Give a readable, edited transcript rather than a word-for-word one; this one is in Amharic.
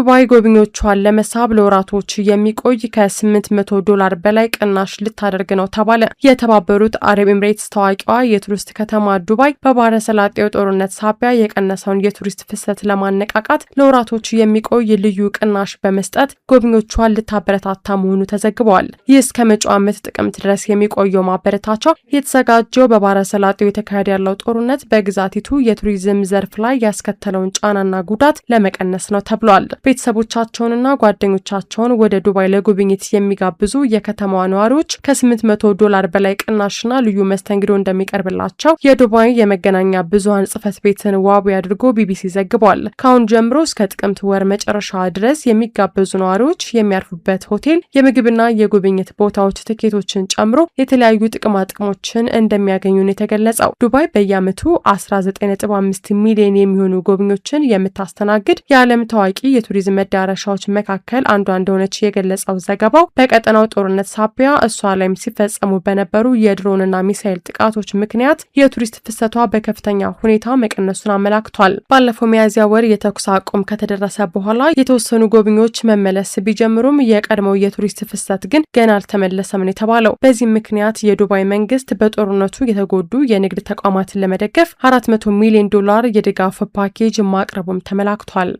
ዱባይ ጎብኚዎቿን ለመሳብ ለወራቶች የሚቆይ ከ$800 በላይ ቅናሽ ልታደርግ ነው ተባለ። የተባበሩት አረብ ኤምሬትስ ታዋቂዋ የቱሪስት ከተማ ዱባይ በባህረ ሰላጤው ጦርነት ሳቢያ የቀነሰውን የቱሪስት ፍሰት ለማነቃቃት ለወራቶች የሚቆይ ልዩ ቅናሽ በመስጠት ጎብኚዎቿን ልታበረታታ መሆኑ ተዘግቧል። ይህ እስከ መጪው ዓመት ጥቅምት ድረስ የሚቆየው ማበረታቻ የተዘጋጀው በባህረ ሰላጤው የተካሄደ ያለው ጦርነት በግዛቲቱ የቱሪዝም ዘርፍ ላይ ያስከተለውን ጫናና ጉዳት ለመቀነስ ነው ተብሏል። ቤተሰቦቻቸውንና ጓደኞቻቸውን ወደ ዱባይ ለጉብኝት የሚጋብዙ የከተማዋ ነዋሪዎች ከ$800 በላይ ቅናሽና ልዩ መስተንግዶ እንደሚቀርብላቸው የዱባይ የመገናኛ ብዙሃን ጽሕፈት ቤትን ዋቢ አድርጎ ቢቢሲ ዘግቧል። ከአሁን ጀምሮ እስከ ጥቅምት ወር መጨረሻ ድረስ የሚጋበዙ ነዋሪዎች የሚያርፉበት ሆቴል፣ የምግብና የጉብኝት ቦታዎች ትኬቶችን ጨምሮ የተለያዩ ጥቅማጥቅሞችን እንደሚያገኙ ነው የተገለጸው። ዱባይ በየዓመቱ 19.5 ሚሊዮን የሚሆኑ ጎብኚዎችን የምታስተናግድ የዓለም ታዋቂ የቱሪዝም መዳረሻዎች መካከል አንዷ እንደሆነች የገለጸው ዘገባው በቀጠናው ጦርነት ሳቢያ እሷ ላይም ሲፈጸሙ በነበሩ የድሮንና ሚሳኤል ጥቃቶች ምክንያት የቱሪስት ፍሰቷ በከፍተኛ ሁኔታ መቀነሱን አመላክቷል። ባለፈው ሚያዝያ ወር የተኩስ አቁም ከተደረሰ በኋላ የተወሰኑ ጎብኚዎች መመለስ ቢጀምሩም የቀድሞው የቱሪስት ፍሰት ግን ገና አልተመለሰም ነው የተባለው። በዚህም ምክንያት የዱባይ መንግስት በጦርነቱ የተጎዱ የንግድ ተቋማትን ለመደገፍ $400 ሚሊዮን የድጋፍ ፓኬጅ ማቅረቡም ተመላክቷል።